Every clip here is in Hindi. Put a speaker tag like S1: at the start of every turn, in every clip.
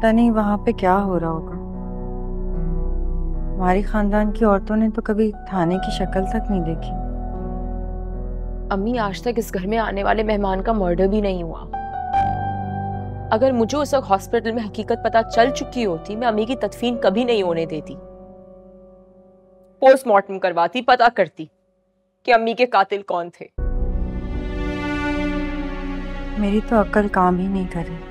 S1: पता नहीं वहां पे क्या हो रहा होगा। हमारी खानदान की औरतों ने तो कभी थाने की शक्ल तक नहीं देखी।
S2: अम्मी, आज तक इस घर में आने वाले मेहमान का मर्डर भी नहीं हुआ। अगर मुझे उस वक्त हॉस्पिटल में हकीकत पता चल चुकी होती, मैं अम्मी की तदफीन कभी नहीं होने देती। पोस्टमार्टम करवाती, पता करती कि अम्मी के कातिल कौन थे।
S1: मेरी तो अक्ल काम ही नहीं कर रही।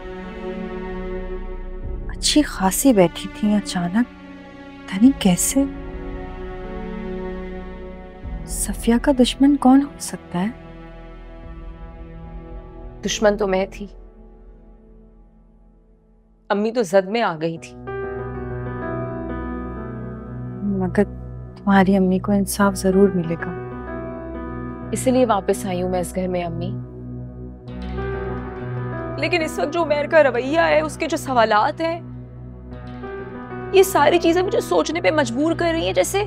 S1: अच्छी खासी बैठी थी, अचानक पता नहीं कैसे। सफिया का दुश्मन कौन हो सकता है?
S2: दुश्मन तो मैं थी। अम्मी तो जद में आ गई थी।
S1: मगर तुम्हारी अम्मी को इंसाफ जरूर मिलेगा।
S2: इसलिए वापस आई हूं मैं इस घर में अम्मी। लेकिन इस वक्त जो उमैर का रवैया है, उसके जो सवालात हैं, ये सारी चीजें मुझे सोचने पे मजबूर कर रही हैं जैसे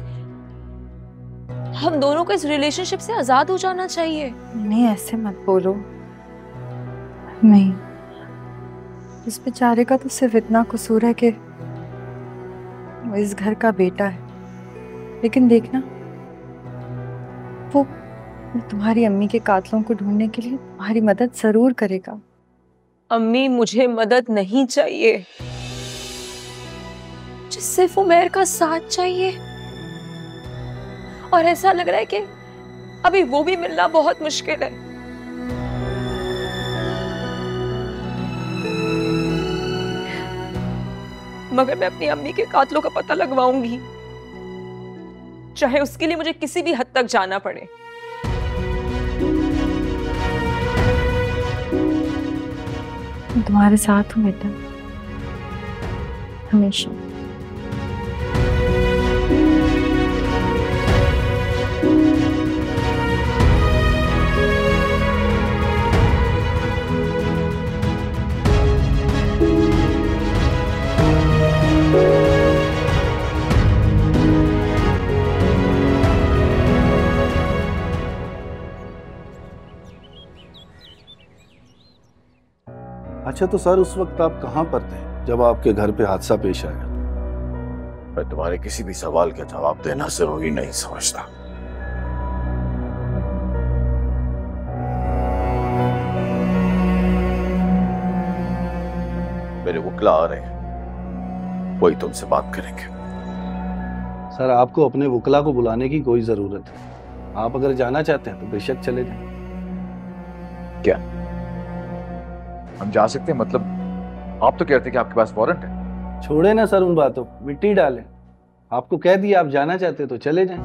S2: हम दोनों को इस रिलेशनशिप से आजाद हो जाना चाहिए।
S1: नहीं, ऐसे मत बोलो। नहीं, इस बेचारे का तो सिर्फ इतना कसूर है कि वो इस घर का बेटा है। लेकिन देखना, वो तुम्हारी अम्मी के कातलों को ढूंढने के लिए तुम्हारी मदद जरूर करेगा।
S2: अम्मी, मुझे मदद नहीं चाहिए, मुझे सिर्फ उमैर का साथ चाहिए। और ऐसा लग रहा है कि अभी वो भी मिलना बहुत मुश्किल है। मगर मैं अपनी अम्मी के कातलों का पता लगवाऊंगी, चाहे उसके लिए मुझे किसी भी हद तक जाना पड़े।
S1: तुम्हारे साथ हूँ बेटा, हमेशा।
S3: अच्छा, तो सर उस वक्त आप कहाँ पर थे जब आपके घर पे हादसा पेश आया?
S4: मैं तुम्हारे किसी भी सवाल का जवाब देना जरूरी नहीं समझता। मेरे वकील आ रहे हैं, वही तुमसे बात करेंगे।
S3: सर, आपको अपने वकीला को बुलाने की कोई जरूरत है। आप अगर जाना चाहते हैं तो बेशक चले जाएं।
S5: क्या हम जा सकते हैं? मतलब आप तो कहते हैं कि आपके पास वारंट है।
S3: छोड़े ना सर उन बातों, मिट्टी डालें। आपको कह दिया, आप जाना चाहते तो चले जाएं।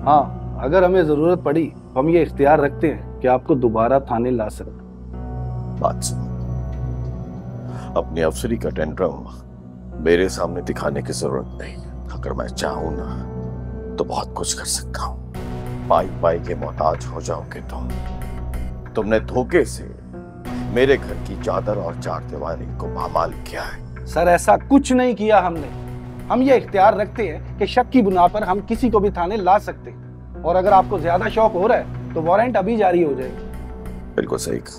S3: हाँ, अगर हमें जरूरत पड़ी तो हम ये इख्तियार रखते हैं कि आपको दोबारा थाने ला सकते।
S4: बात सुनो, अपनी अफसरी का टेंट्रम मेरे सामने दिखाने की जरूरत नहीं। अगर मैं चाहूं ना तो बहुत कुछ कर सकता हूं। पाई पाई के मोहताज हो जाओगे तुमने धोखे से मेरे घर की चादर और चारदीवारी को पामाल किया है।
S3: सर, ऐसा कुछ नहीं किया हमने। हम ये इख्तियार रखते हैं कि शक की बुनियाद पर हम किसी को भी थाने ला सकते हैं। और अगर आपको ज्यादा शौक हो रहा है तो वारंट अभी जारी हो जाएगा।
S4: बिल्कुल सही कहा।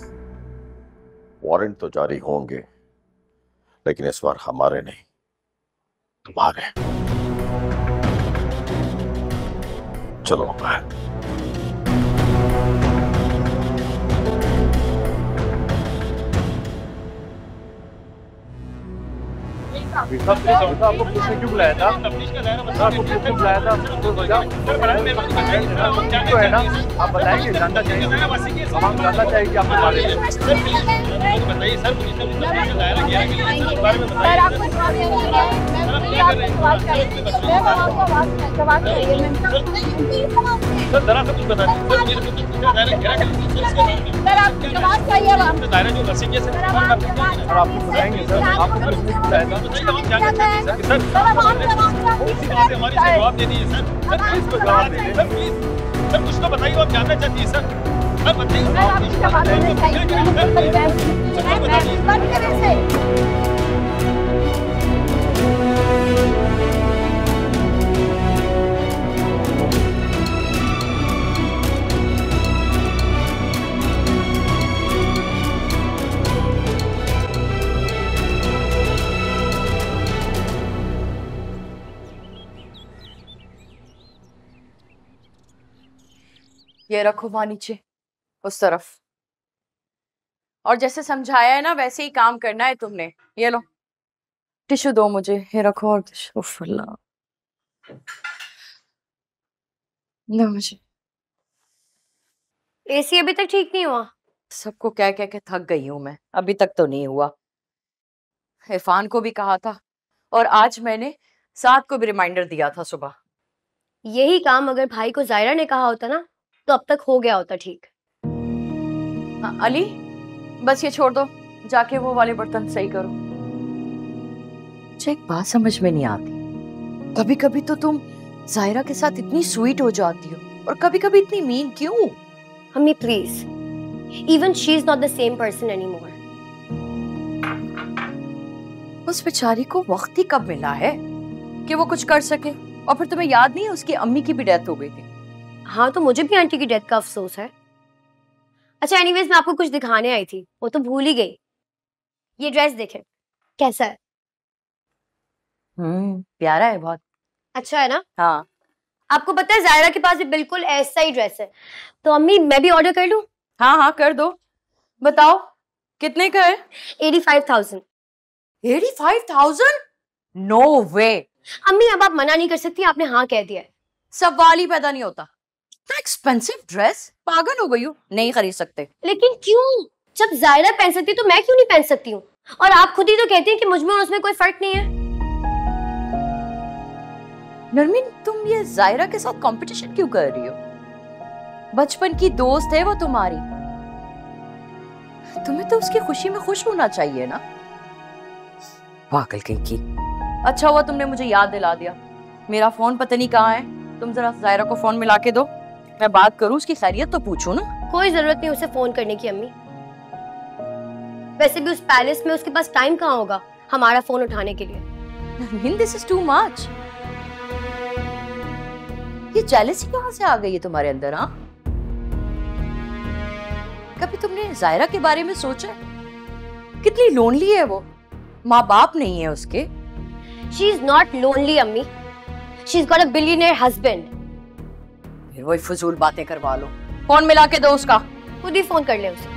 S4: वारंट तो जारी होंगे, लेकिन इस बार हमारे नहीं, तुम्हारे। चलो बाहर।
S5: आपको पूछने क्यों बुलाया था? आपको क्यों बुलाया था? तो है ना, आप बताएंगे, जानना चाहिए। हम जानना चाहिए कि आपके बारे में। सर दरअसल कुछ बता आपको बताएंगे सर, आपको हमारी जवाब दे दीजिए सर। जवाब दे सर, प्लीज सर, कुछ तो बताइए, आप जानना चाहती है सर। सर बताइए।
S6: ये रखो वहां नीचे, उस तरफ। और जैसे समझाया है ना वैसे ही काम करना है तुमने। ये लो टिश्यू दो मुझे, ये रखो। और उफ अल्लाह, लो मुझे।
S7: एसी अभी तक ठीक नहीं हुआ?
S6: सबको कह कह के थक गई हूं मैं, अभी तक तो नहीं हुआ। इरफान को भी कहा था और आज मैंने साथ को भी रिमाइंडर दिया था सुबह।
S7: यही काम अगर भाई को जायरा ने कहा होता ना तो अब तक हो गया होता ठीक।
S6: हाँ, अली बस ये छोड़ दो, जाके वो वाले बर्तन सही करो। मुझे एक बात समझ में नहीं आती, कभी कभी तो तुम जायरा के साथ इतनी स्वीट हो जाती हो और कभी कभी इतनी मीन क्यों?
S7: अम्मी please, even she is not the same person anymore.
S6: उस बेचारी को वक्त ही कब मिला है कि वो कुछ कर सके? और फिर तुम्हें याद नहीं है उसकी अम्मी की भी डेथ हो गई थी?
S7: हाँ तो मुझे भी आंटी की डेथ का अफसोस है। अच्छा एनीवेज मैं आपको कुछ दिखाने आई थी, वो तो भूल ही गई। ये ड्रेस देखें कैसा है?
S6: प्यारा है बहुत।
S7: अच्छा है ना?
S6: हाँ।
S7: आपको पता है जायरा के पास भी बिल्कुल ऐसा ही ड्रेस है। तो अम्मी मैं भी ऑर्डर कर लूं?
S6: हाँ हाँ कर दो। बताओ कितने का है?
S7: 85,000।
S6: 85,000? नो वे।
S7: अम्मी अब आप मना नहीं कर सकती, आपने हाँ कह दिया है।
S6: सवाल ही पैदा नहीं होता। इतना एक्सपेंसिव ड्रेस, पागल हो गई हो, नहीं खरीद सकते।
S7: लेकिन क्यों? जब जायरा पहन सकती तो मैं क्यों नहीं पहन सकती हूँ? और आप खुद ही तो कहती हैं कि मुझ में और उसमें कोई फर्क नहीं है।
S6: नरमीन तुम ये जायरा के साथ कंपटीशन क्यों कर रही हो? बचपन की दोस्त है वो तुम्हारी, तुम्हें तो उसकी खुशी में खुश होना चाहिए ना। पागल कहीं की। अच्छा हुआ तुमने मुझे याद दिला दिया, मेरा फोन पता नहीं कहाँ है। तुम जरा जायरा को फोन मिला के दो, मैं बात करूं, उसकी खैरियत तो पूछूं ना।
S7: कोई जरूरत नहीं उसे फोन करने की अम्मी। वैसे भी उस पैलेस में उसके पास टाइम कहाँ होगा हमारा फोन उठाने के लिए।
S6: Narmeen this is too much. ये जेलसी कहाँ से आ गई है तुम्हारे अंदर? हाँ, कभी तुमने जायरा के बारे में सोचा? कितनी लोनली है वो, माँ बाप नहीं है उसके।
S7: She is not lonely अम्मी, she's got a billionaire husband।
S6: फिर वही फजूल बातें करवा लो, फोन मिला के दो उसका।
S7: खुद ही फोन कर ले उसे।